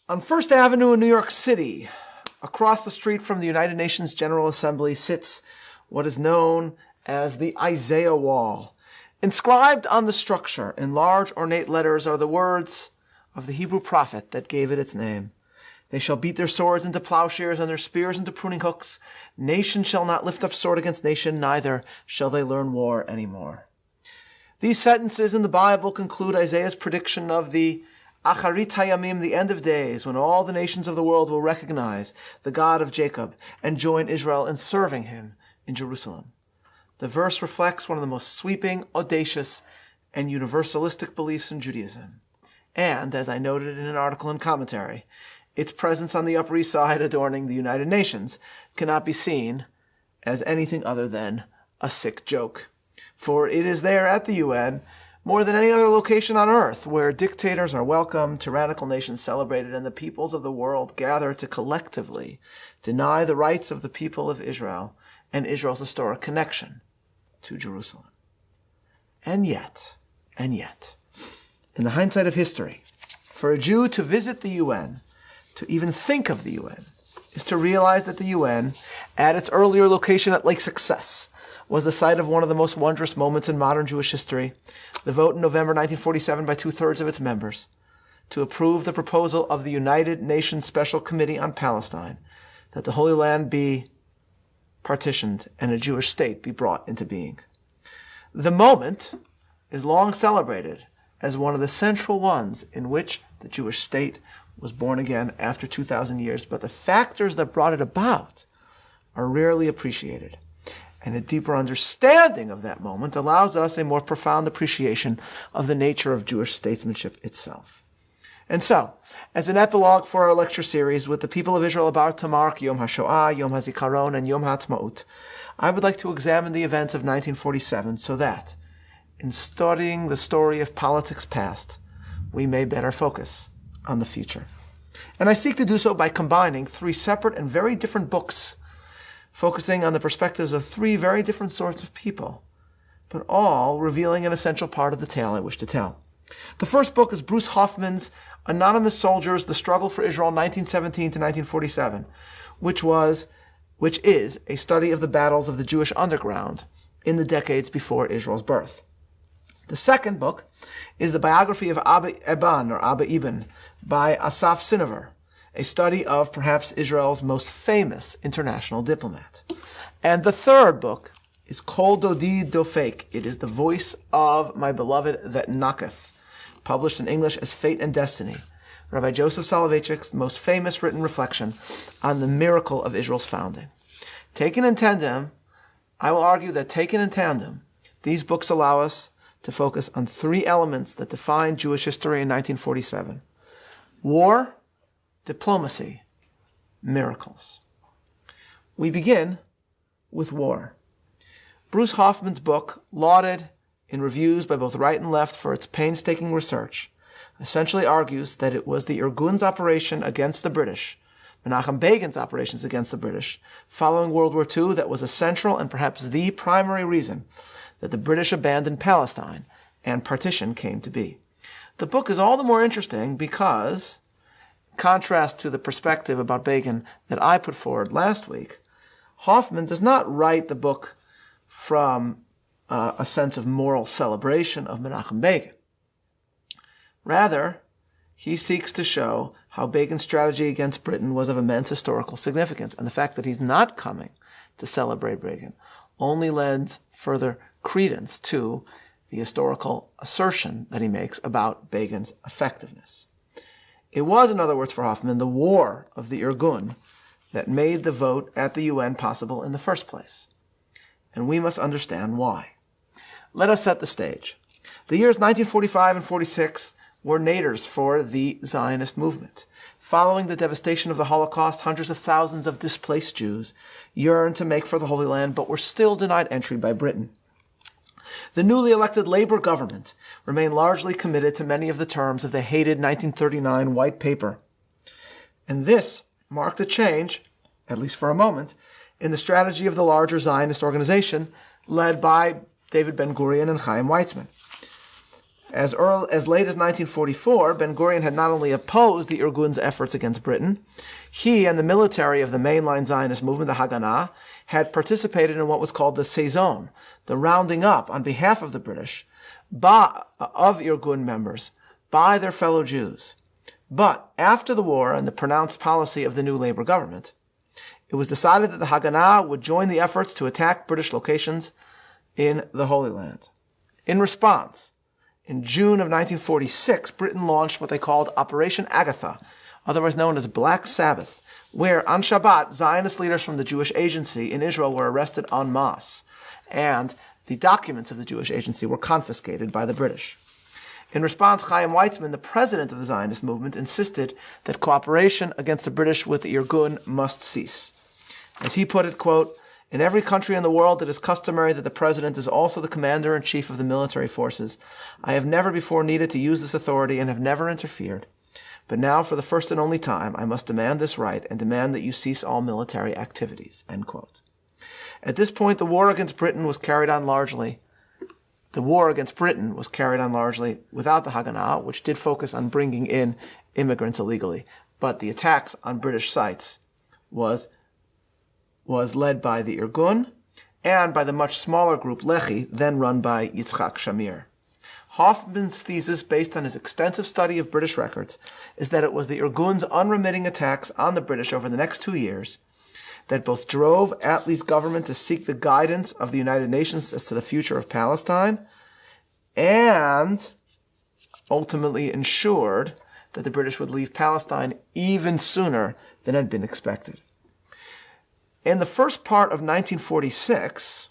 On First Avenue in New York City, across the street from the United Nations General Assembly, sits what is known as the Isaiah Wall. Inscribed on the structure in large ornate letters are the words of the Hebrew prophet that gave it its name. They shall beat their swords into plowshares and their spears into pruning hooks. Nation shall not lift up sword against nation, neither shall they learn war anymore. These sentences in the Bible conclude Isaiah's prediction of the Acharit Hayamim, the end of days, when all the nations of the world will recognize the God of Jacob and join Israel in serving him in Jerusalem. The verse reflects one of the most sweeping, audacious, and universalistic beliefs in Judaism. And, as I noted in an article and commentary, its presence on the Upper East Side adorning the United Nations cannot be seen as anything other than a sick joke. For it is there at the UN, more than any other location on earth, where dictators are welcomed, tyrannical nations celebrated, and the peoples of the world gather to collectively deny the rights of the people of Israel and Israel's historic connection to Jerusalem. And yet, in the hindsight of history, for a Jew to visit the UN, to even think of the UN, is to realize that the UN, at its earlier location at Lake Success, was the site of one of the most wondrous moments in modern Jewish history, the vote in November 1947 by 2/3 of its members to approve the proposal of the United Nations Special Committee on Palestine that the Holy Land be partitioned and a Jewish state be brought into being. The moment is long celebrated as one of the central ones in which the Jewish state was born again after 2,000 years, but the factors that brought it about are rarely appreciated. And a deeper understanding of that moment allows us a more profound appreciation of the nature of Jewish statesmanship itself. And so, as an epilogue for our lecture series with the people of Israel about to mark Yom HaShoah, Yom HaZikaron, and Yom HaAtzmaut, I would like to examine the events of 1947 so that, in studying the story of politics past, we may better focus on the future. And I seek to do so by combining three separate and very different books, focusing on the perspectives of three very different sorts of people, but all revealing an essential part of the tale I wish to tell. The first book is Bruce Hoffman's Anonymous Soldiers, The Struggle for Israel, 1917 to 1947, which is a study of the battles of the Jewish underground in the decades before Israel's birth. The second book is the biography of Abba Ebban, or Abba Ebban, by Asaf Sinover, a study of perhaps Israel's most famous international diplomat. And the third book is Kol Dodi Dofek. It is the voice of my beloved that knocketh, published in English as Fate and Destiny, Rabbi Joseph Soloveitchik's most famous written reflection on the miracle of Israel's founding. Taken in tandem, I will argue that taken in tandem, these books allow us to focus on three elements that define Jewish history in 1947: war, diplomacy, miracles. We begin with war. Bruce Hoffman's book, lauded in reviews by both right and left for its painstaking research, essentially argues that it was the Irgun's operation against the British, Menachem Begin's operations against the British, following World War II, that was a central and perhaps the primary reason that the British abandoned Palestine and partition came to be. The book is all the more interesting because, in contrast to the perspective about Begin that I put forward last week, Hoffman does not write the book from a sense of moral celebration of Menachem Begin. Rather, he seeks to show how Begin's strategy against Britain was of immense historical significance, and the fact that he's not coming to celebrate Begin only lends further credence to the historical assertion that he makes about Begin's effectiveness. It was, in other words, for Hoffman, the war of the Irgun that made the vote at the UN possible in the first place. And we must understand why. Let us set the stage. The years 1945 and 46 were naders for the Zionist movement. Following the devastation of the Holocaust, hundreds of thousands of displaced Jews yearned to make for the Holy Land, but were still denied entry by Britain. The newly elected Labour government remained largely committed to many of the terms of the hated 1939 White Paper. And this marked a change, at least for a moment, in the strategy of the larger Zionist organization led by David Ben-Gurion and Chaim Weizmann. As late as 1944, Ben-Gurion had not only opposed the Irgun's efforts against Britain, he and the military of the mainline Zionist movement, the Haganah, had participated in what was called the Saison, the rounding up on behalf of the British of Irgun members by their fellow Jews. But after the war and the pronounced policy of the new Labour government, it was decided that the Haganah would join the efforts to attack British locations in the Holy Land. In response, in June of 1946, Britain launched what they called Operation Agatha, otherwise known as Black Sabbath, where on Shabbat, Zionist leaders from the Jewish Agency in Israel were arrested en masse, and the documents of the Jewish Agency were confiscated by the British. In response, Chaim Weizmann, the president of the Zionist movement, insisted that cooperation against the British with the Irgun must cease. As he put it, quote, "In every country in the world it is customary that the president is also the commander-in-chief of the military forces. I have never before needed to use this authority and have never interfered. But now, for the first and only time, I must demand this right and demand that you cease all military activities." End quote. At this point, the war against Britain was carried on largely without the Haganah, which did focus on bringing in immigrants illegally. But the attacks on British sites was led by the Irgun and by the much smaller group Lehi, then run by Yitzhak Shamir. Hoffman's thesis, based on his extensive study of British records, is that it was the Irgun's unremitting attacks on the British over the next 2 years that both drove Attlee's government to seek the guidance of the United Nations as to the future of Palestine and ultimately ensured that the British would leave Palestine even sooner than had been expected. In the first part of 1946,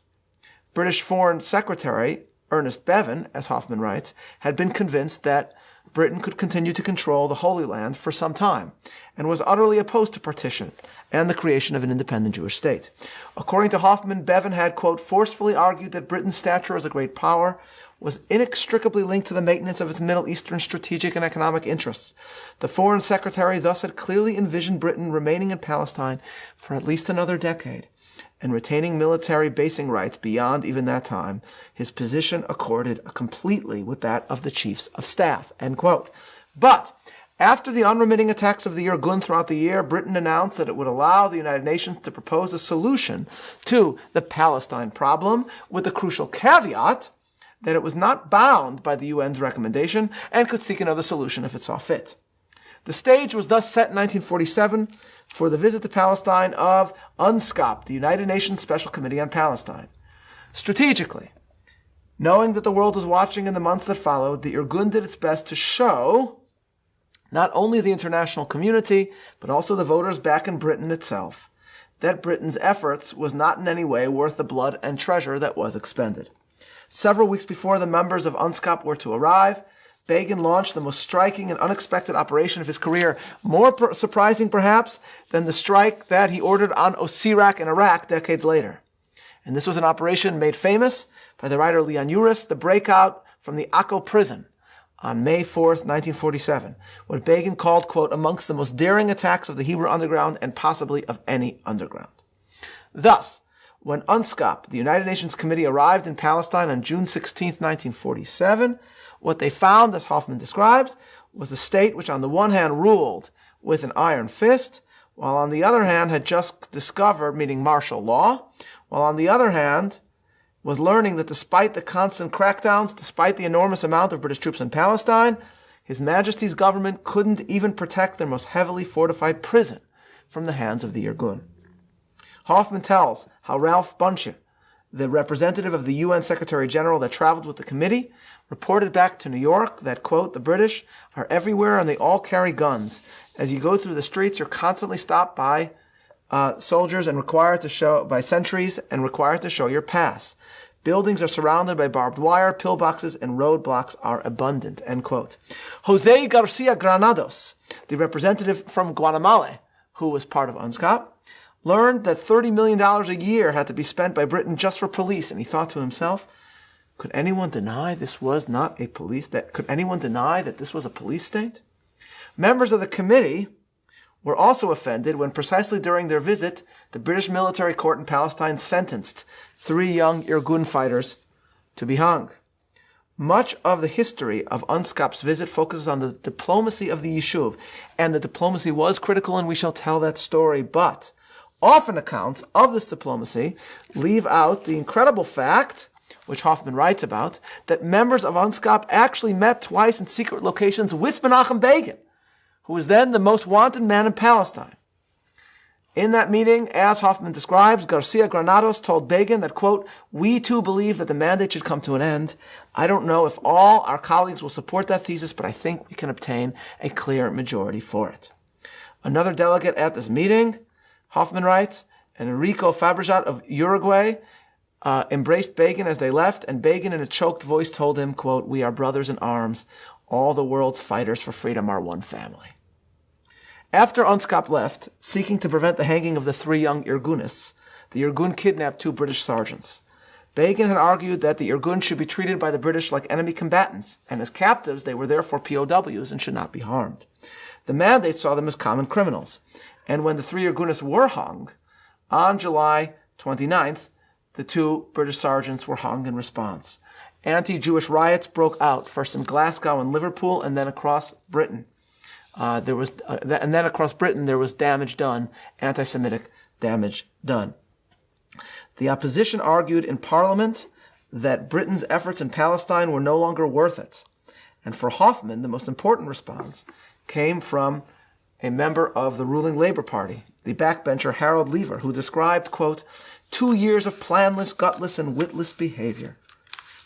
British Foreign Secretary Ernest Bevin, as Hoffman writes, had been convinced that Britain could continue to control the Holy Land for some time, and was utterly opposed to partition and the creation of an independent Jewish state. According to Hoffman, Bevin had, quote, forcefully argued that Britain's stature as a great power was inextricably linked to the maintenance of its Middle Eastern strategic and economic interests. The Foreign Secretary thus had clearly envisioned Britain remaining in Palestine for at least another decade, and retaining military basing rights beyond even that time. His position accorded completely with that of the chiefs of staff, end quote. But after the unremitting attacks of the Irgun throughout the year, Britain announced that it would allow the United Nations to propose a solution to the Palestine problem, with the crucial caveat that it was not bound by the UN's recommendation and could seek another solution if it saw fit. The stage was thus set in 1947 for the visit to Palestine of UNSCOP, the United Nations Special Committee on Palestine. Strategically, knowing that the world was watching in the months that followed, the Irgun did its best to show not only the international community, but also the voters back in Britain itself, that Britain's efforts was not in any way worth the blood and treasure that was expended. Several weeks before the members of UNSCOP were to arrive, Begin launched the most striking and unexpected operation of his career, more surprising perhaps than the strike that he ordered on Osirak in Iraq decades later. And this was an operation made famous by the writer Leon Uris, the breakout from the Akko prison on May 4th, 1947, what Begin called, quote, amongst the most daring attacks of the Hebrew underground and possibly of any underground. Thus, when UNSCOP, the United Nations Committee, arrived in Palestine on June 16, 1947, what they found, as Hoffman describes, was a state which on the one hand ruled with an iron fist, while on the other hand had just discovered, meaning martial law, while on the other hand was learning that despite the constant crackdowns, despite the enormous amount of British troops in Palestine, His Majesty's government couldn't even protect their most heavily fortified prison from the hands of the Irgun. Hoffman tells how Ralph Bunche, the representative of the UN Secretary General that traveled with the committee, reported back to New York that, quote, the British are everywhere and they all carry guns. As you go through the streets, you're constantly stopped by soldiers and required to show, by sentries and required to show your pass. Buildings are surrounded by barbed wire, pillboxes, and roadblocks are abundant, end quote. Jose Garcia Granados, the representative from Guatemala, who was part of UNSCOP, learned that $30 million a year had to be spent by Britain just for police, and he thought to himself, could anyone deny this was not a police, could anyone deny that this was a police state? Members of the committee were also offended when precisely during their visit, the British military court in Palestine sentenced 3 young Irgun fighters to be hung. Much of the history of Unskap's visit focuses on the diplomacy of the Yishuv, and the diplomacy was critical, and we shall tell that story, but often accounts of this diplomacy leave out the incredible fact, which Hoffman writes about, that members of Unskap actually met twice in secret locations with Menachem Begin, who was then the most wanted man in Palestine. In that meeting, as Hoffman describes, Garcia Granados told Begin that, quote, "We too believe that the mandate should come to an end. I don't know if all our colleagues will support that thesis, but I think we can obtain a clear majority for it." Another delegate at this meeting, Hoffman writes, Enrico Fabrejat of Uruguay, embraced Begin as they left, and Begin in a choked voice told him, quote, "We are brothers in arms. All the world's fighters for freedom are one family." After Unskap left, seeking to prevent the hanging of the 3 young Irgunists, the Irgun kidnapped 2 British sergeants. Begin had argued that the Irgun should be treated by the British like enemy combatants, and as captives they were therefore POWs and should not be harmed. The mandate saw them as common criminals, and when the 3 Irgunists were hung, on July 29th, the 2 British sergeants were hung in response. Anti-Jewish riots broke out, first in Glasgow and Liverpool, and then across Britain. Across Britain there was damage done, anti-Semitic damage done. The opposition argued in Parliament that Britain's efforts in Palestine were no longer worth it. And for Hoffman, the most important response came from a member of the ruling Labour Party, the backbencher Harold Lever, who described, quote, 2 years of planless, gutless, and witless behavior,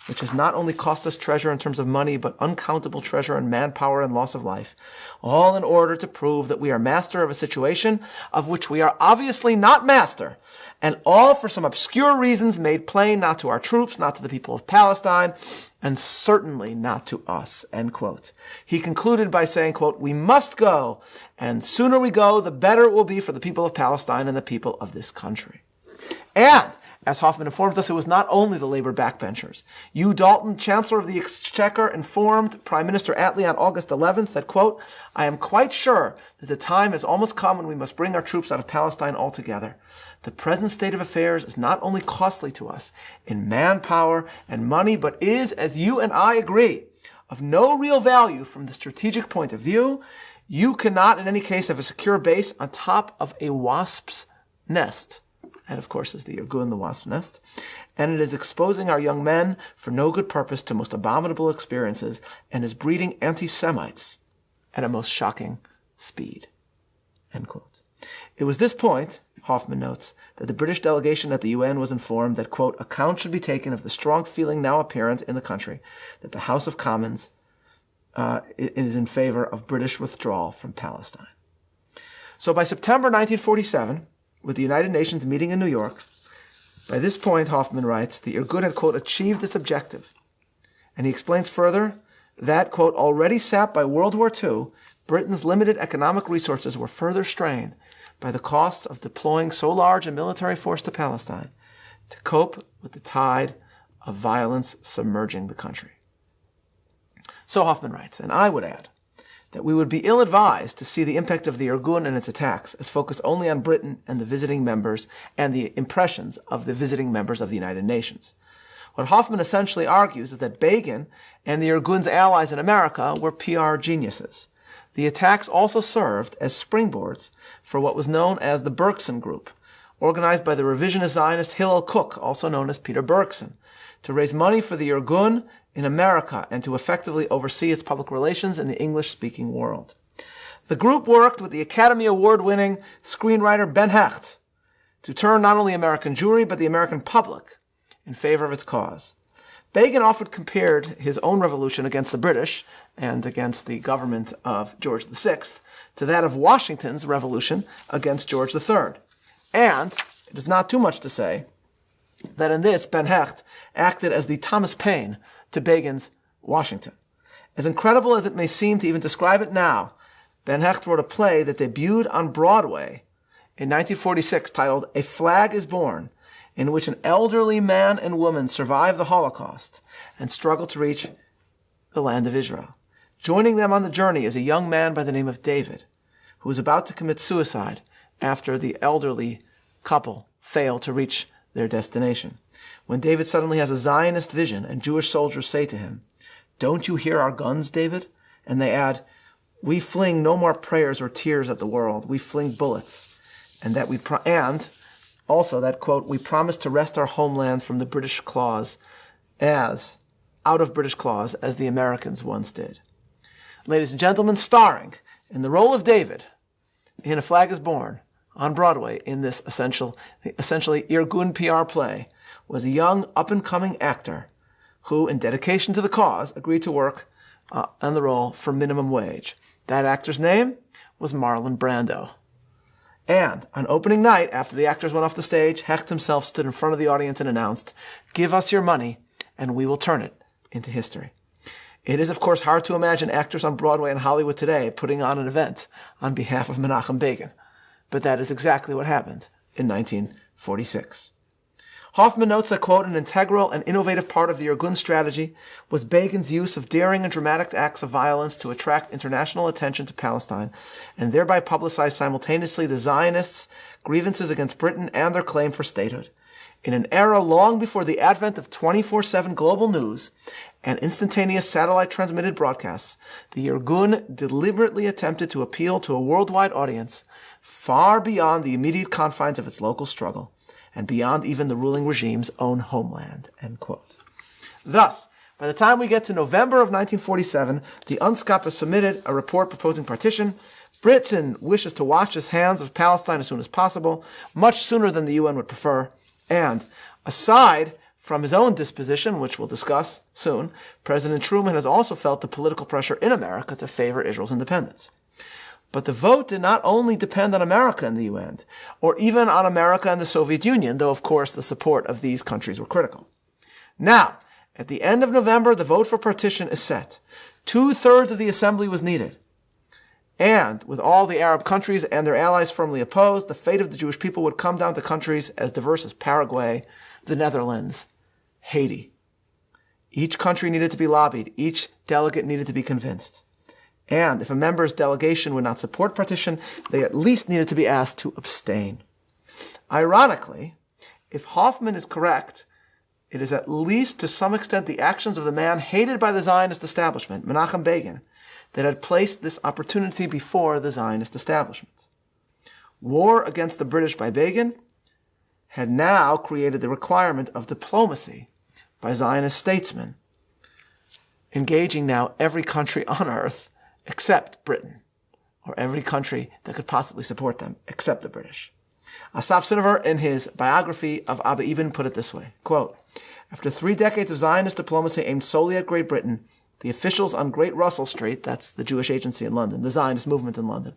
which has not only cost us treasure in terms of money, but uncountable treasure in manpower and loss of life, all in order to prove that we are master of a situation of which we are obviously not master, and all for some obscure reasons made plain not to our troops, not to the people of Palestine, and certainly not to us, end quote. He concluded by saying, quote, "We must go, and sooner we go, the better it will be for the people of Palestine and the people of this country." And as Hoffman informs us, it was not only the Labour backbenchers. Hugh Dalton, Chancellor of the Exchequer, informed Prime Minister Attlee on August 11th that, quote, "I am quite sure that the time has almost come when we must bring our troops out of Palestine altogether. The present state of affairs is not only costly to us in manpower and money, but is, as you and I agree, of no real value from the strategic point of view. You cannot in any case have a secure base on top of a wasp's nest." And of course is the Irgun, the wasp nest. "And it is exposing our young men for no good purpose to most abominable experiences, and is breeding anti-Semites at a most shocking speed." End quote. It was this point, Hoffman notes, that the British delegation at the UN was informed that, quote, "account should be taken of the strong feeling now apparent in the country that the House of Commons is in favor of British withdrawal from Palestine." So by September 1947, with the United Nations meeting in New York, by this point, Hoffman writes, the Irgun had, quote, "achieved this objective." And he explains further that, quote, "already sapped by World War II, Britain's limited economic resources were further strained by the costs of deploying so large a military force to Palestine to cope with the tide of violence submerging the country." So Hoffman writes, and I would add, that we would be ill-advised to see the impact of the Irgun and its attacks as focused only on Britain and the visiting members and the impressions of the visiting members of the United Nations. What Hoffman essentially argues is that Begin and the Irgun's allies in America were PR geniuses. The attacks also served as springboards for what was known as the Bergson Group, organized by the revisionist Zionist Hillel Kook, also known as Peter Bergson, to raise money for the Irgun in America and to effectively oversee its public relations in the English-speaking world. The group worked with the Academy Award-winning screenwriter Ben Hecht to turn not only American Jewry but the American public in favor of its cause. Begin often compared his own revolution against the British and against the government of George VI to that of Washington's revolution against George III. And it is not too much to say that in this, Ben Hecht acted as the Thomas Paine to Begin's Washington. As incredible as it may seem to even describe it now, Ben Hecht wrote a play that debuted on Broadway in 1946 titled A Flag is Born, in which an elderly man and woman survive the Holocaust and struggle to reach the land of Israel. Joining them on the journey is a young man by the name of David, who is about to commit suicide after the elderly couple fail to reach their destination. When David suddenly has a Zionist vision and Jewish soldiers say to him, "Don't you hear our guns, David?" And they add, "We fling no more prayers or tears at the world. We fling bullets." And that and also that, quote, "We promise to wrest our homeland from the British claws out of British claws as the Americans once did." Ladies and gentlemen, starring in the role of David in A Flag is Born on Broadway in this essentially Irgun PR play was a young, up-and-coming actor who, in dedication to the cause, agreed to work on the role for minimum wage. That actor's name was Marlon Brando. And on opening night, after the actors went off the stage, Hecht himself stood in front of the audience and announced, "Give us your money, and we will turn it into history." It is, of course, hard to imagine actors on Broadway and Hollywood today putting on an event on behalf of Menachem Begin, but that is exactly what happened in 1946. Hoffman notes that, quote, "An integral and innovative part of the Irgun strategy was Begin's use of daring and dramatic acts of violence to attract international attention to Palestine and thereby publicize simultaneously the Zionists' grievances against Britain and their claim for statehood. In an era long before the advent of 24/7 global news and instantaneous satellite-transmitted broadcasts, the Irgun deliberately attempted to appeal to a worldwide audience far beyond the immediate confines of its local struggle and beyond even the ruling regime's own homeland," end quote. Thus, by the time we get to November of 1947, the UNSCOP has submitted a report proposing partition. Britain wishes to wash its hands of Palestine as soon as possible, much sooner than the UN would prefer. And aside from his own disposition, which we'll discuss soon, President Truman has also felt the political pressure in America to favor Israel's independence. But the vote did not only depend on America and the UN, or even on America and the Soviet Union, though of course the support of these countries were critical. Now, at the end of November, the vote for partition is set. 2/3 of the assembly was needed. And with all the Arab countries and their allies firmly opposed, the fate of the Jewish people would come down to countries as diverse as Paraguay, the Netherlands, Haiti. Each country needed to be lobbied. Each delegate needed to be convinced. And if a member's delegation would not support partition, they at least needed to be asked to abstain. Ironically, if Hoffman is correct, it is at least to some extent the actions of the man hated by the Zionist establishment, Menachem Begin, that had placed this opportunity before the Zionist establishment. War against the British by Begin had now created the requirement of diplomacy by Zionist statesmen, engaging now every country on earth except Britain, or every country that could possibly support them except the British. Asaf Sinover, in his biography of Abba Ebban, put it this way, quote, "After 3 decades of Zionist diplomacy aimed solely at Great Britain, the officials on Great Russell Street," that's the Jewish agency in London, the Zionist movement in London,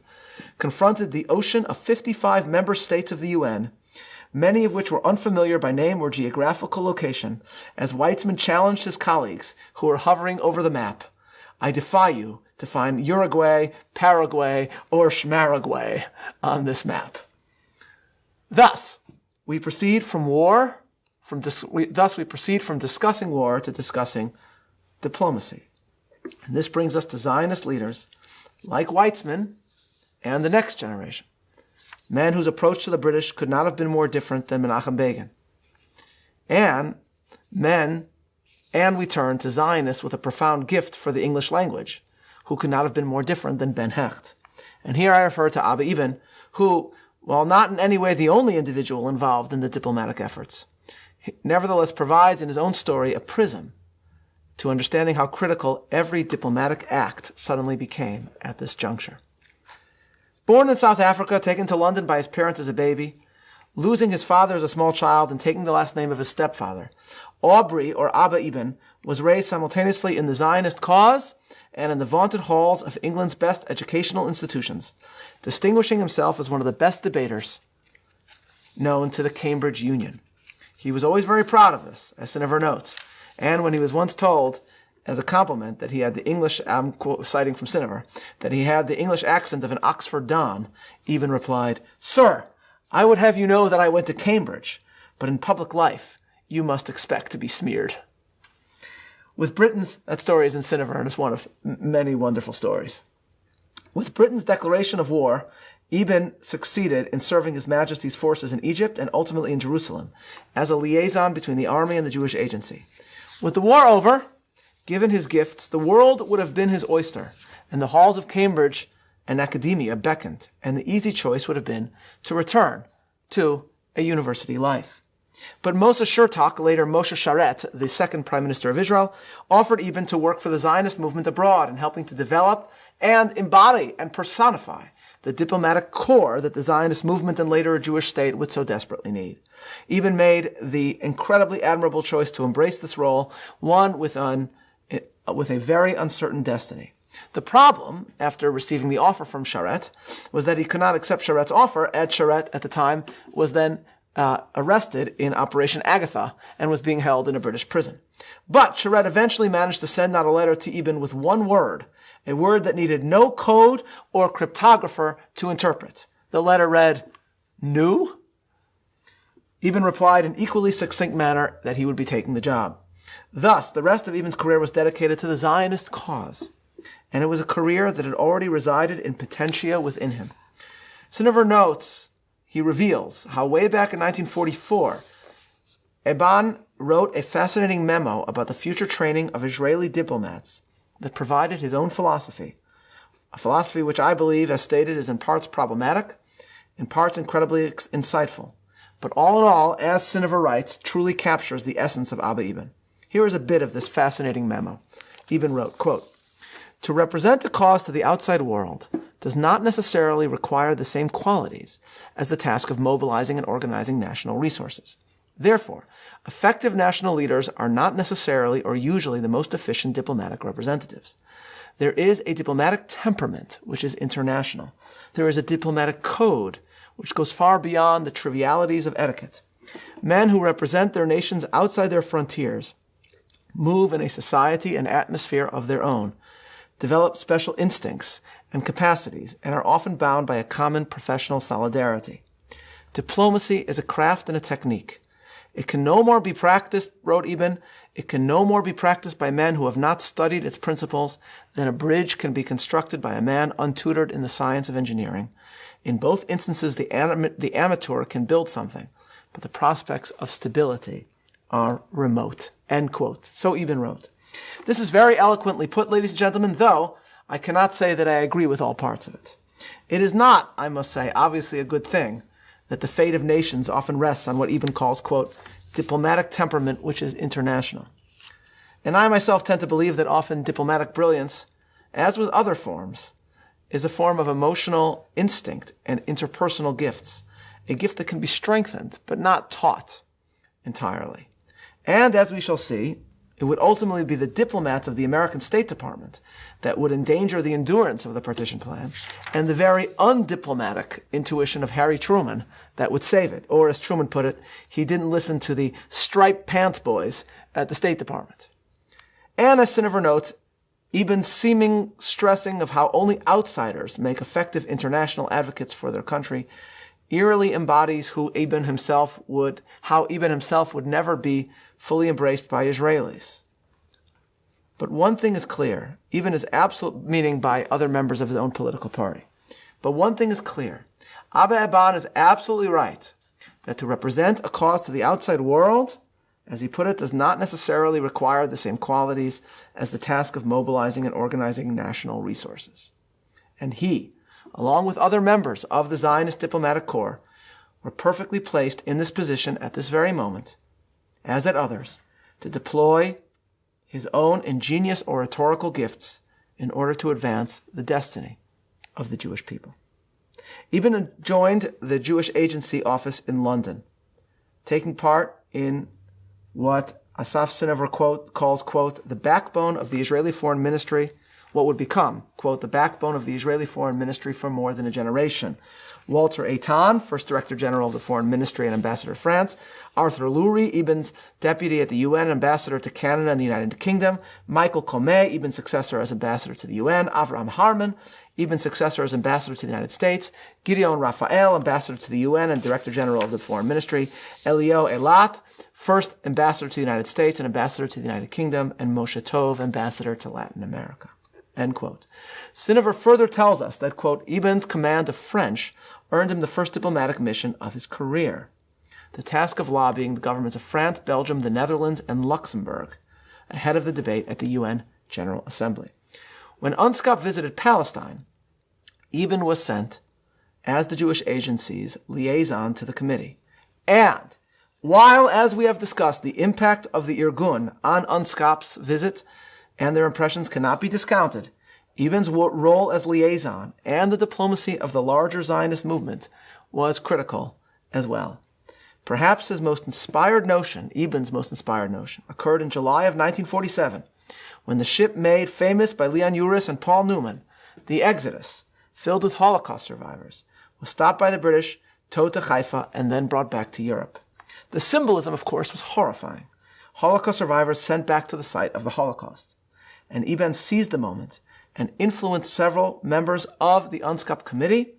"confronted the ocean of 55 member states of the UN, many of which were unfamiliar by name or geographical location, as Weizmann challenged his colleagues who were hovering over the map. I defy you to find Uruguay, Paraguay, or Schmaragway on this map." Thus, we proceed from discussing war to discussing diplomacy. And this brings us to Zionist leaders like Weizmann and the next generation, men whose approach to the British could not have been more different than Menachem Begin. And we turn to Zionists with a profound gift for the English language, who could not have been more different than Ben Hecht. And here I refer to Abba Ebban, who, while not in any way the only individual involved in the diplomatic efforts, nevertheless provides in his own story a prism to understanding how critical every diplomatic act suddenly became at this juncture. Born in South Africa, taken to London by his parents as a baby, losing his father as a small child and taking the last name of his stepfather, Aubrey, or Abba Ebban, was raised simultaneously in the Zionist cause and in the vaunted halls of England's best educational institutions, distinguishing himself as one of the best debaters known to the Cambridge Union. He was always very proud of this, as Sinover notes, and when he was once told, as a compliment, that he had the English, I'm citing from Sinover, that he had the English accent of an Oxford Don, Ebban replied, "Sir, I would have you know that I went to Cambridge, but in public life, you must expect to be smeared." With Britain's, that story is in Sinover, and it's one of many wonderful stories. With Britain's declaration of war, Ebban succeeded in serving His Majesty's forces in Egypt and ultimately in Jerusalem as a liaison between the army and the Jewish agency. With the war over, Given his gifts, the world would have been his oyster, and the halls of Cambridge and academia beckoned, and the easy choice would have been to return to a university life. But Moshe Shertok, later Moshe Sharet, the second Prime Minister of Israel, offered Ebban to work for the Zionist movement abroad in helping to develop and embody and personify the diplomatic core that the Zionist movement and later a Jewish state would so desperately need. Ebban made the incredibly admirable choice to embrace this role, one with a very uncertain destiny. The problem, after receiving the offer from Sharet, was that he could not accept Sharet's offer, as Sharet at the time was then arrested in Operation Agatha and was being held in a British prison. But Sharet eventually managed to send out a letter to Ebban with one word, a word that needed no code or cryptographer to interpret. The letter read, "Nu?" Ebban replied in equally succinct manner that he would be taking the job. Thus, the rest of Ebban's career was dedicated to the Zionist cause, and it was a career that had already resided in potentia within him. Sinover notes, he reveals how way back in 1944, Ebban wrote a fascinating memo about the future training of Israeli diplomats that provided his own philosophy, a philosophy which I believe, as stated, is in parts problematic, in parts incredibly insightful, but all in all, as Sinover writes, truly captures the essence of Abba Ebban. Here is a bit of this fascinating memo. Ebban wrote, quote, "To represent a cause to the outside world does not necessarily require the same qualities as the task of mobilizing and organizing national resources. Therefore, effective national leaders are not necessarily or usually the most efficient diplomatic representatives. There is a diplomatic temperament which is international. There is a diplomatic code which goes far beyond the trivialities of etiquette. Men who represent their nations outside their frontiers move in a society and atmosphere of their own, develop special instincts and capacities, and are often bound by a common professional solidarity. Diplomacy is a craft and a technique. It can no more be practiced, wrote Ebban, it can no more be practiced by men who have not studied its principles than a bridge can be constructed by a man untutored in the science of engineering. In both instances, the amateur can build something, but the prospects of stability are remote." End quote. So Ebban wrote. This is very eloquently put, ladies and gentlemen, though I cannot say that I agree with all parts of it. It is not, I must say, obviously a good thing that the fate of nations often rests on what Ebban calls, quote, diplomatic temperament which is international. And I myself tend to believe that often diplomatic brilliance, as with other forms, is a form of emotional instinct and interpersonal gifts, a gift that can be strengthened but not taught entirely. And as we shall see, it would ultimately be the diplomats of the American State Department that would endanger the endurance of the partition plan, and the very undiplomatic intuition of Harry Truman that would save it. Or, as Truman put it, he didn't listen to the striped pants boys at the State Department. And as Sinover notes, Ebban's seeming stressing of how only outsiders make effective international advocates for their country eerily embodies how Ebban himself would never be fully embraced by Israelis. But one thing is clear, Ebban is absolute, meaning by other members of his own political party. But one thing is clear, Abba Ebban is absolutely right that to represent a cause to the outside world, as he put it, does not necessarily require the same qualities as the task of mobilizing and organizing national resources. And he, along with other members of the Zionist diplomatic corps, were perfectly placed in this position at this very moment, as at others, to deploy his own ingenious oratorical gifts in order to advance the destiny of the Jewish people. Ebban joined the Jewish Agency office in London, taking part in what Asaf Sinover calls, quote, the backbone of the Israeli foreign ministry, what would become, quote, the backbone of the Israeli foreign ministry for more than a generation. Walter Eitan, first Director General of the Foreign Ministry and Ambassador to France. Arthur Lurie, Ebban's deputy at the UN, ambassador to Canada and the United Kingdom. Michael Comey, Ebban's successor as ambassador to the UN. Avraham Harman, Ebban's successor as ambassador to the United States. Gideon Raphael, ambassador to the UN and Director General of the Foreign Ministry. Elio Eilat, first ambassador to the United States and ambassador to the United Kingdom. And Moshe Tov, ambassador to Latin America. End quote. Sinover further tells us that, quote, Ebban's command of French earned him the first diplomatic mission of his career, the task of lobbying the governments of France, Belgium, the Netherlands, and Luxembourg ahead of the debate at the UN General Assembly. When UNSCOP visited Palestine, Ebban was sent as the Jewish Agency's liaison to the committee. And while, as we have discussed, the impact of the Irgun on UNSCOP's visit and their impressions cannot be discounted, Ebban's role as liaison and the diplomacy of the larger Zionist movement was critical as well. Perhaps Ebban's most inspired notion, occurred in July of 1947, when the ship made famous by Leon Uris and Paul Newman, the Exodus, filled with Holocaust survivors, was stopped by the British, towed to Haifa, and then brought back to Europe. The symbolism, of course, was horrifying. Holocaust survivors sent back to the site of the Holocaust. And Ebban seized the moment and influenced several members of the UNSCOP committee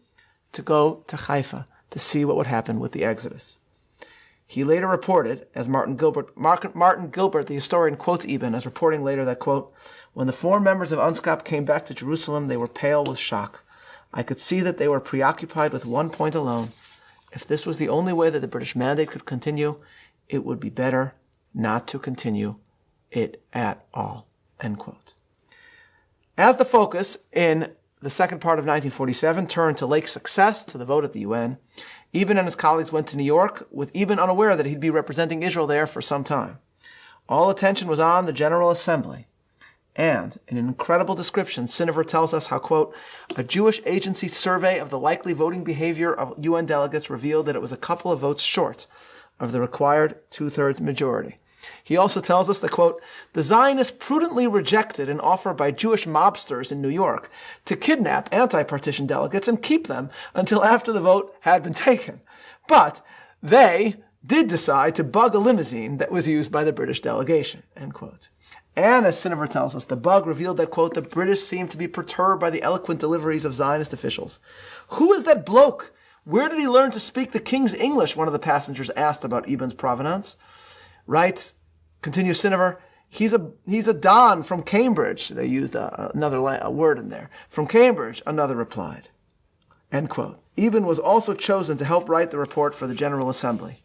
to go to Haifa to see what would happen with the Exodus. He later reported, as Martin Gilbert, the historian, quotes Ebban as reporting later that, quote, "When the 4 members of UNSCOP came back to Jerusalem, they were pale with shock. I could see that they were preoccupied with one point alone. If this was the only way that the British mandate could continue, it would be better not to continue it at all." End quote. As the focus in the second part of 1947 turned to Lake's success to the vote at the UN, Ebban and his colleagues went to New York, with Ebban unaware that he'd be representing Israel there for some time. All attention was on the General Assembly. And, in an incredible description, Sinaver tells us how, quote, "A Jewish agency survey of the likely voting behavior of UN delegates revealed that it was a couple of votes short of the required 2/3 majority." He also tells us that, quote, "The Zionists prudently rejected an offer by Jewish mobsters in New York to kidnap anti-partition delegates and keep them until after the vote had been taken. But they did decide to bug a limousine that was used by the British delegation," end quote. And as Sinaver tells us, the bug revealed that, quote, "The British seemed to be perturbed by the eloquent deliveries of Zionist officials. 'Who is that bloke? Where did he learn to speak the King's English?' one of the passengers asked about Ebban's provenance." Writes, continues Sinaver, he's a Don from Cambridge. They used another word in there. "From Cambridge," another replied. End quote. Ebban was also chosen to help write the report for the General Assembly,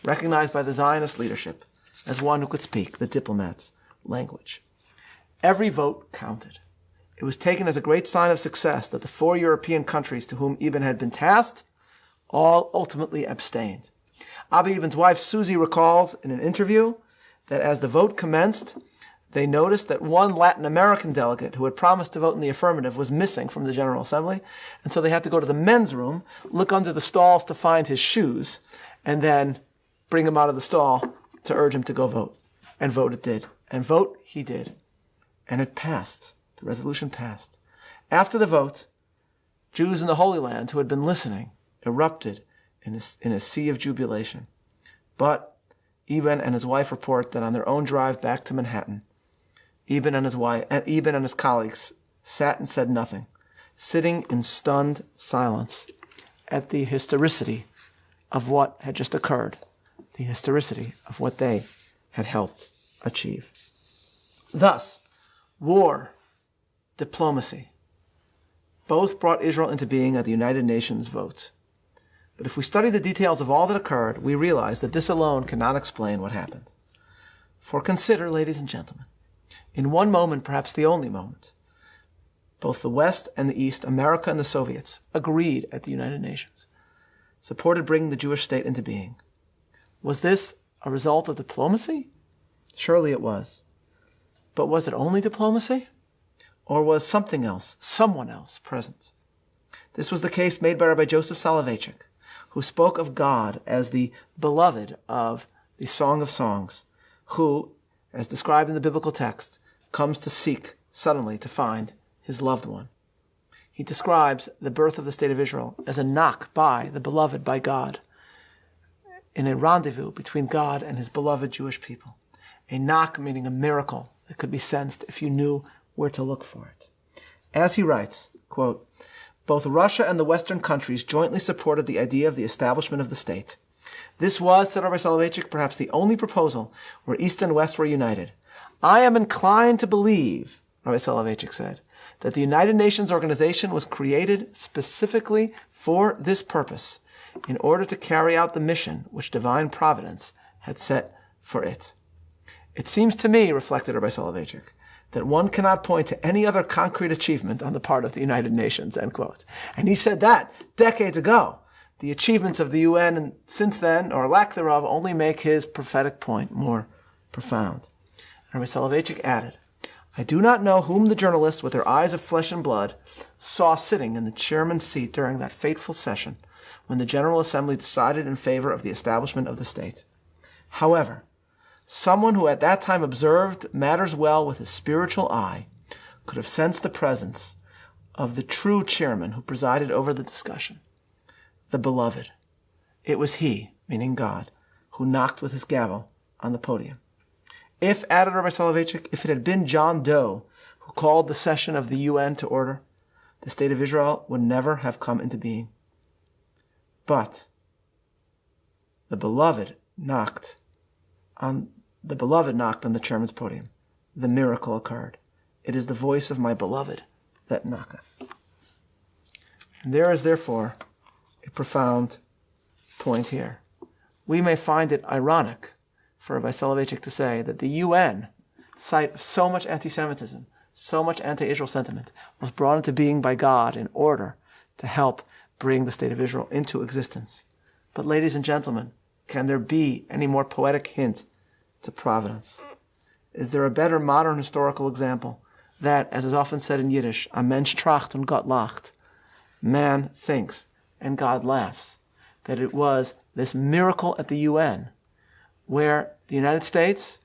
recognized by the Zionist leadership as one who could speak the diplomats' language. Every vote counted. It was taken as a great sign of success that the 4 European countries to whom Ebban had been tasked all ultimately abstained. Abba Ebban's wife Susie recalls in an interview that as the vote commenced, they noticed that one Latin American delegate who had promised to vote in the affirmative was missing from the General Assembly, and so they had to go to the men's room, look under the stalls to find his shoes, and then bring him out of the stall to urge him to go vote. And vote it did. And vote he did. And it passed. The resolution passed. After the vote, Jews in the Holy Land who had been listening erupted in a sea of jubilation. But Ebban and his wife report that on their own drive back to Manhattan, Ebban and his colleagues sat and said nothing, sitting in stunned silence at the historicity of what had just occurred, the historicity of what they had helped achieve. Thus, war, diplomacy, both brought Israel into being at the United Nations vote. But if we study the details of all that occurred, we realize that this alone cannot explain what happened. For consider, ladies and gentlemen, in one moment, perhaps the only moment, both the West and the East, America and the Soviets, agreed at the United Nations, supported bringing the Jewish state into being. Was this a result of diplomacy? Surely it was. But was it only diplomacy? Or was something else, someone else, present? This was the case made by Rabbi Joseph Soloveitchik, who spoke of God as the beloved of the Song of Songs, who, as described in the biblical text, comes to seek suddenly to find his loved one. He describes the birth of the state of Israel as a knock by the beloved by God, in a rendezvous between God and his beloved Jewish people. A knock meaning a miracle that could be sensed if you knew where to look for it. As he writes, quote, "Both Russia and the Western countries jointly supported the idea of the establishment of the state. This was, said Rabbi Soloveitchik, perhaps the only proposal where East and West were united. I am inclined to believe," Rabbi Soloveitchik said, "that the United Nations organization was created specifically for this purpose, in order to carry out the mission which divine providence had set for it. It seems to me, reflected Rabbi Soloveitchik, that one cannot point to any other concrete achievement on the part of the United Nations, end quote. And he said that decades ago. The achievements of the UN since then, or lack thereof, only make his prophetic point more profound. And Rabbi Soloveitchik added, I do not know whom the journalists with their eyes of flesh and blood saw sitting in the chairman's seat during that fateful session when the General Assembly decided in favor of the establishment of the state. However, someone who at that time observed matters well with his spiritual eye could have sensed the presence of the true chairman who presided over the discussion, the beloved. It was he, meaning God, who knocked with his gavel on the podium. If, added Rabbi Soloveitchik, if it had been John Doe who called the session of the UN to order, the state of Israel would never have come into being. But the beloved knocked on the chairman's podium. The miracle occurred. It is the voice of my beloved that knocketh. And there is therefore a profound point here. We may find it ironic for Rabbi Soloveitchik to say that the UN, site of so much anti-Semitism, so much anti-Israel sentiment, was brought into being by God in order to help bring the state of Israel into existence. But ladies and gentlemen, can there be any more poetic hint to providence? Is there a better modern historical example that, as is often said in Yiddish, a Mensch tracht und Gott lacht, man thinks and God laughs, that it was this miracle at the UN where the United States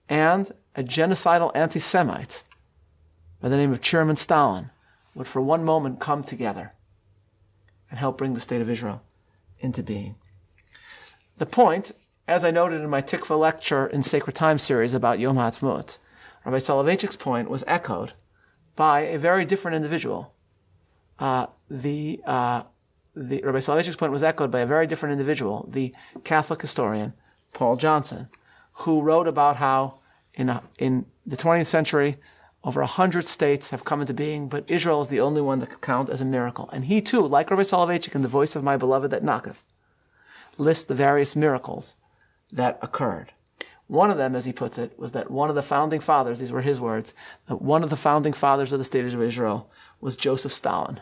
and a genocidal anti-Semite by the name of Chairman Stalin would for one moment come together and help bring the state of Israel into being. The point, as I noted in my Tikva lecture in Sacred Time series about Yom HaAtzmaut, Rabbi Soloveitchik's point was echoed by a very different individual. Rabbi Soloveitchik's point was echoed by a very different individual, the Catholic historian Paul Johnson, who wrote about how in the 20th century, over 100 states have come into being, but Israel is the only one that could count as a miracle. And he too, like Rabbi Soloveitchik in The Voice of My Beloved that Knocketh, lists the various miracles that occurred. One of them, as he puts it, was that one of the founding fathers, these were his words, that one of the founding fathers of the state of Israel was Joseph Stalin.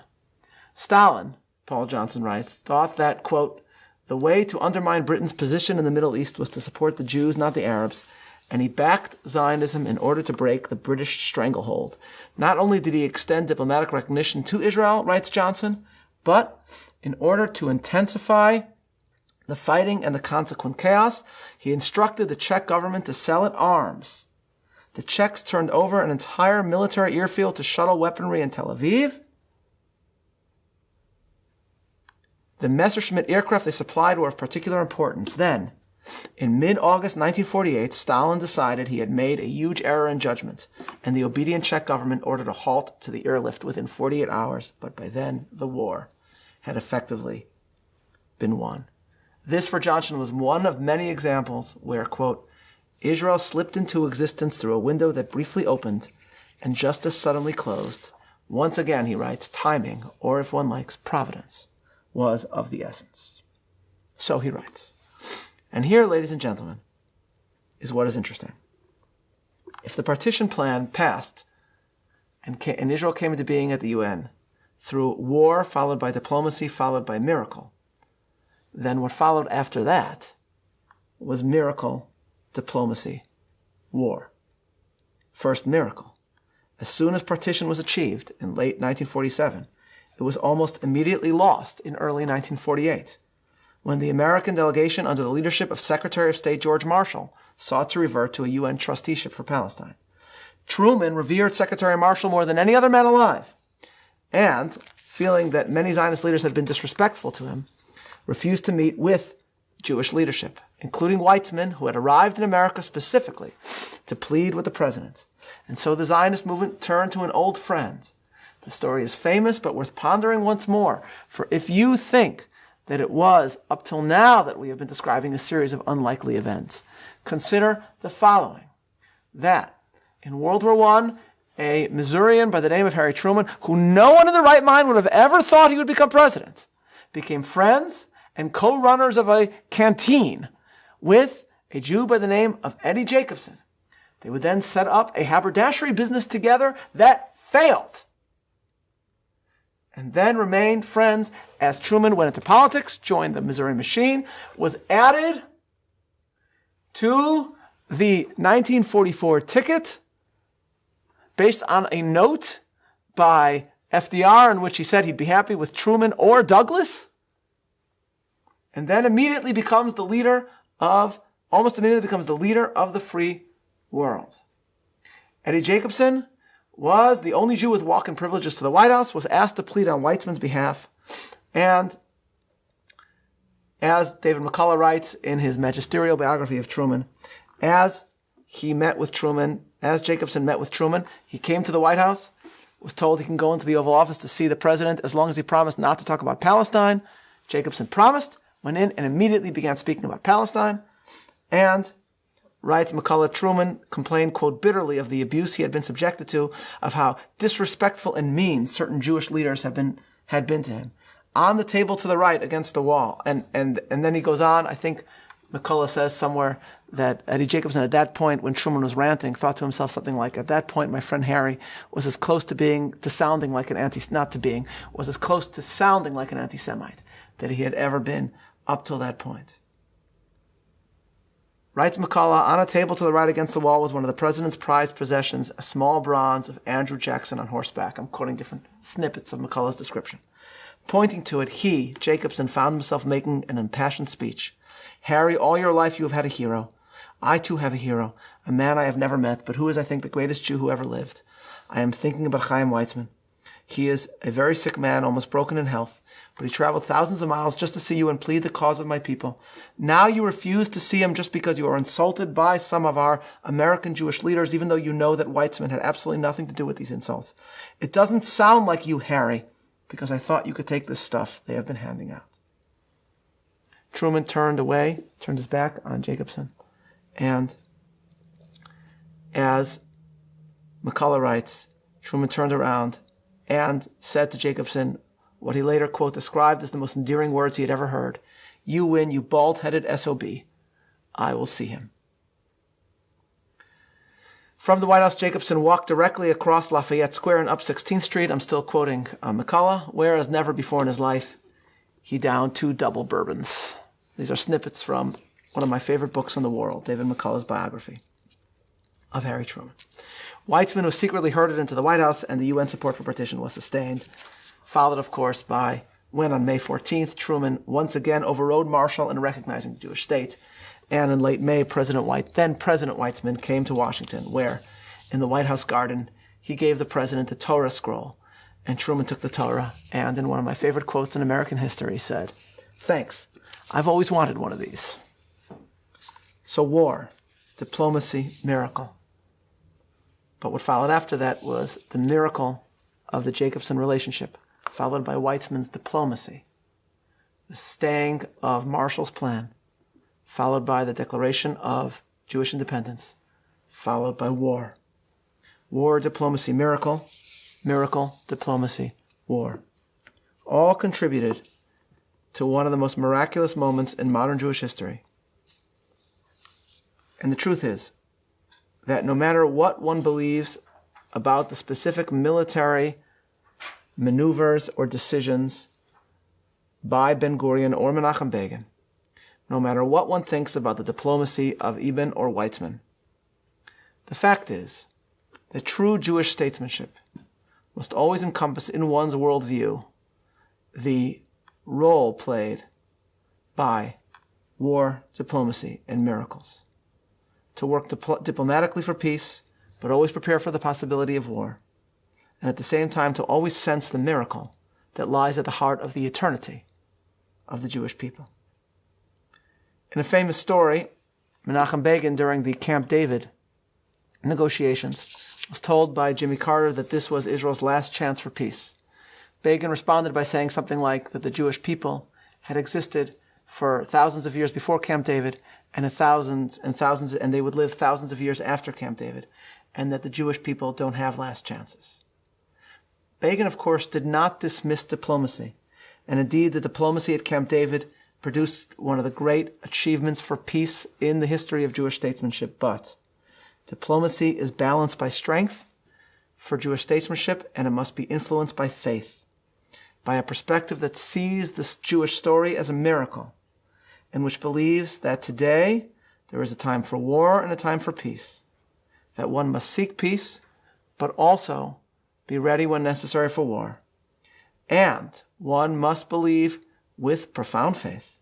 Stalin, Paul Johnson writes, thought that, quote, the way to undermine Britain's position in the Middle East was to support the Jews, not the Arabs, and he backed Zionism in order to break the British stranglehold. Not only did he extend diplomatic recognition to Israel, writes Johnson, but in order to intensify the fighting and the consequent chaos, he instructed the Czech government to sell it arms. The Czechs turned over an entire military airfield to shuttle weaponry in Tel Aviv. The Messerschmitt aircraft they supplied were of particular importance. Then, in mid-August 1948, Stalin decided he had made a huge error in judgment, and the obedient Czech government ordered a halt to the airlift within 48 hours, but by then the war had effectively been won. This, for Johnson, was one of many examples where, quote, Israel slipped into existence through a window that briefly opened and just as suddenly closed. Once again, he writes, timing, or if one likes, providence, was of the essence. So he writes. And here, ladies and gentlemen, is what is interesting. If the partition plan passed and Israel came into being at the UN through war followed by diplomacy followed by miracle, then what followed after that was miracle, diplomacy, war. First miracle. As soon as partition was achieved in late 1947, it was almost immediately lost in early 1948, when the American delegation under the leadership of Secretary of State George Marshall sought to revert to a UN trusteeship for Palestine. Truman revered Secretary Marshall more than any other man alive, and, feeling that many Zionist leaders had been disrespectful to him, refused to meet with Jewish leadership, including Weizmann, who had arrived in America specifically to plead with the president. And so the Zionist movement turned to an old friend. The story is famous, but worth pondering once more, for if you think that it was up till now that we have been describing a series of unlikely events, consider the following: that in World War I, a Missourian by the name of Harry Truman, who no one in their right mind would have ever thought he would become president, became friends and co-runners of a canteen with a Jew by the name of Eddie Jacobson, They would then set up a haberdashery business together that failed, and then remained friends as Truman went into politics, joined the Missouri Machine, was added to the 1944 ticket based on a note by FDR in which he said he'd be happy with Truman or Douglas, and then almost immediately becomes the leader of the free world. Eddie Jacobson was the only Jew with walk-in privileges to the White House, was asked to plead on Weizmann's behalf, and as David McCullough writes in his magisterial biography of Truman, as Jacobson met with Truman, he came to the White House, was told he can go into the Oval Office to see the president as long as he promised not to talk about Palestine. Jacobson promised, went in, and immediately began speaking about Palestine. And, writes McCullough, Truman complained, quote, bitterly of the abuse he had been subjected to, of how disrespectful and mean certain Jewish leaders had been to him. On the table to the right against the wall. And then he goes on, I think McCullough says somewhere that Eddie Jacobson at that point, when Truman was ranting, thought to himself something like, at that point, my friend Harry was as close to sounding like an anti-Semite that he had ever been up till that point. Writes McCullough, on a table to the right against the wall was one of the president's prized possessions, a small bronze of Andrew Jackson on horseback. I'm quoting different snippets of McCullough's description. Pointing to it, he, Jacobson, found himself making an impassioned speech. Harry, all your life you have had a hero. I too have a hero, a man I have never met, but who is, I think, the greatest Jew who ever lived. I am thinking about Chaim Weizmann. He is a very sick man, almost broken in health, but he traveled thousands of miles just to see you and plead the cause of my people. Now you refuse to see him just because you are insulted by some of our American Jewish leaders, even though you know that Weizmann had absolutely nothing to do with these insults. It doesn't sound like you, Harry, because I thought you could take this stuff they have been handing out. Truman turned his back on Jacobson, and as McCullough writes, Truman turned around and said to Jacobson what he later, quote, described as the most endearing words he had ever heard. You win, you bald-headed SOB. I will see him. From the White House, Jacobson walked directly across Lafayette Square and up 16th Street. I'm still quoting McCullough, where, as never before in his life, he downed 2 double bourbons. These are snippets from one of my favorite books in the world, David McCullough's biography of Harry Truman. Weizmann was secretly herded into the White House, and the UN support for partition was sustained, followed, of course, by when, on May 14th, Truman once again overrode Marshall in recognizing the Jewish state. And in late May, then President Weizmann came to Washington, where, in the White House garden, he gave the president the Torah scroll, and Truman took the Torah, and in one of my favorite quotes in American history said, "Thanks, I've always wanted one of these." So war, diplomacy, miracle. But what followed after that was the miracle of the Jacobson relationship, followed by Weizmann's diplomacy, the staying of Marshall's plan, followed by the declaration of Jewish independence, followed by war. War, diplomacy, miracle, miracle, diplomacy, war. All contributed to one of the most miraculous moments in modern Jewish history. And the truth is that no matter what one believes about the specific military maneuvers or decisions by Ben-Gurion or Menachem Begin, no matter what one thinks about the diplomacy of Ebban or Weizmann, the fact is that true Jewish statesmanship must always encompass in one's worldview the role played by war, diplomacy, and miracles. To work diplomatically for peace, but always prepare for the possibility of war, and at the same time to always sense the miracle that lies at the heart of the eternity of the Jewish people. In a famous story, Menachem Begin, during the Camp David negotiations, was told by Jimmy Carter that this was Israel's last chance for peace. Begin responded by saying something like that the Jewish people had existed for thousands of years before Camp David, and they would live thousands of years after Camp David, and that the Jewish people don't have last chances. Begin, of course, did not dismiss diplomacy, and indeed the diplomacy at Camp David produced one of the great achievements for peace in the history of Jewish statesmanship. But Diplomacy is balanced by strength for Jewish statesmanship, and it must be influenced by faith, by a perspective that sees this Jewish story as a miracle, and which believes that today there is a time for war and a time for peace, that one must seek peace, but also be ready when necessary for war. And one must believe with profound faith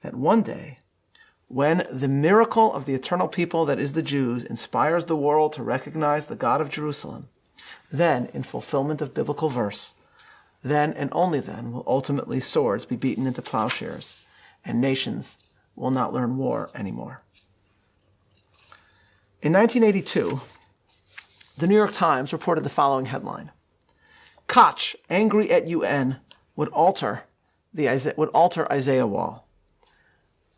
that one day, when the miracle of the eternal people that is the Jews inspires the world to recognize the God of Jerusalem, then, in fulfillment of biblical verse, then and only then will ultimately swords be beaten into plowshares, and nations will not learn war anymore. In 1982, the New York Times reported the following headline: Koch, angry at UN, would alter Isaiah Wall.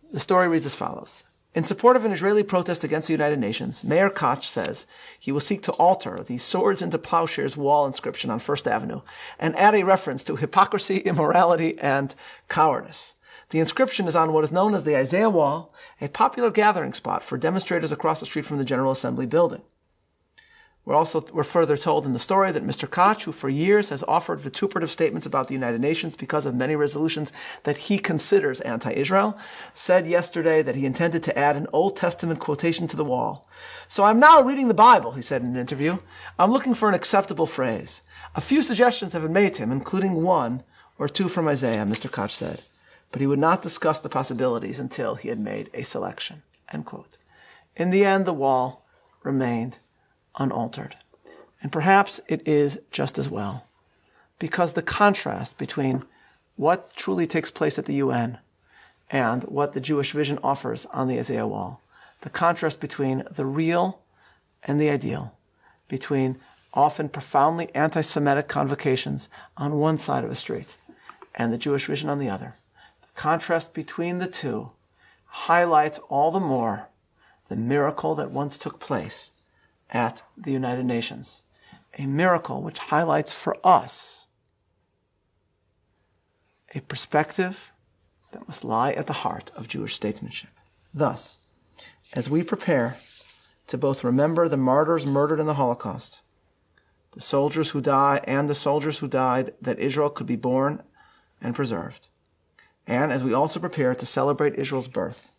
The story reads as follows. In support of an Israeli protest against the United Nations, Mayor Koch says he will seek to alter the swords into plowshares wall inscription on First Avenue and add a reference to hypocrisy, immorality, and cowardice. The inscription is on what is known as the Isaiah Wall, a popular gathering spot for demonstrators across the street from the General Assembly building. We're further told in the story that Mr. Koch, who for years has offered vituperative statements about the United Nations because of many resolutions that he considers anti-Israel, said yesterday that he intended to add an Old Testament quotation to the wall. So I'm now reading the Bible, he said in an interview. I'm looking for an acceptable phrase. A few suggestions have been made to him, including one or two from Isaiah, Mr. Koch said. But he would not discuss the possibilities until he had made a selection. End quote. In the end, the wall remained unaltered. And perhaps it is just as well, because the contrast between what truly takes place at the UN and what the Jewish vision offers on the Isaiah Wall, the contrast between the real and the ideal, between often profoundly anti-Semitic convocations on one side of a street and the Jewish vision on the other, the contrast between the two highlights all the more the miracle that once took place at the United Nations, a miracle which highlights for us a perspective that must lie at the heart of Jewish statesmanship. Thus, as we prepare to both remember the martyrs murdered in the Holocaust, the soldiers who die and the soldiers who died that Israel could be born and preserved, and as we also prepare to celebrate Israel's birth,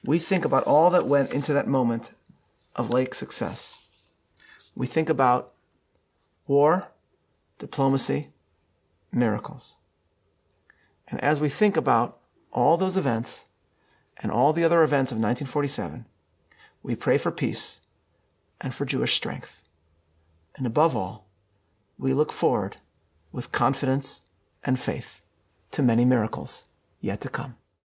we think about all that went into that moment of late success. We think about war, diplomacy, miracles. And as we think about all those events and all the other events of 1947, we pray for peace and for Jewish strength. And above all, we look forward with confidence and faith to many miracles yet to come.